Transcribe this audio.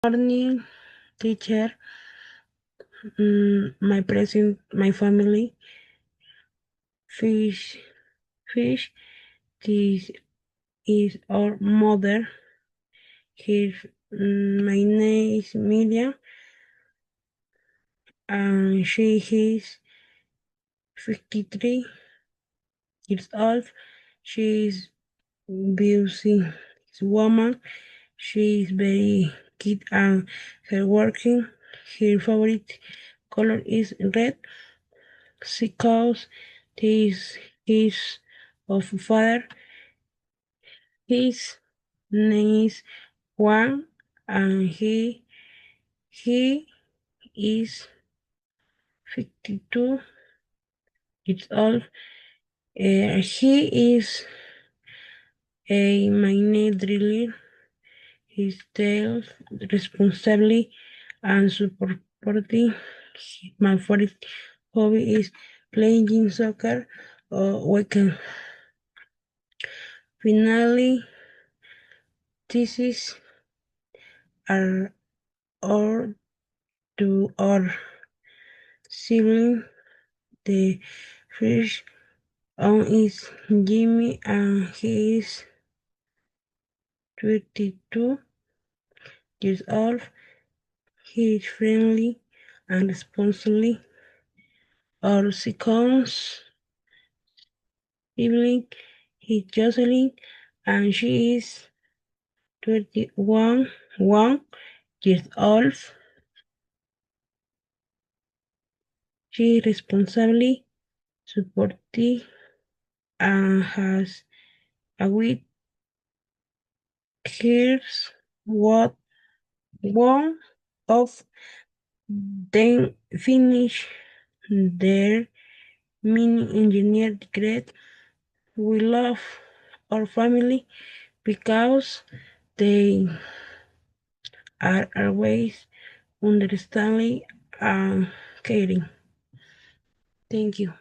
Morning, teacher. My present, my family, fish, fish. This is our mother. Here, my name is Miriam, and she is 53 years old. She is busy woman. She is very good and hardworking. Her favorite color is red. Because this is of father. His name is Juan, and he is 52 years old. He is a mine driller. He tells responsibly and supporting. My favorite hobby is playing soccer or weekend. Finally, this is our or to our sibling. The first one is Jimmy, and he is 22 years old. He is friendly and responsible. Our second sibling is Jocelyn, and she is 21 years old. She is responsible, supportive, and has a wit. Here's what one of them finish their mini engineer degree. We love our family because they are always understanding and caring. Thank you.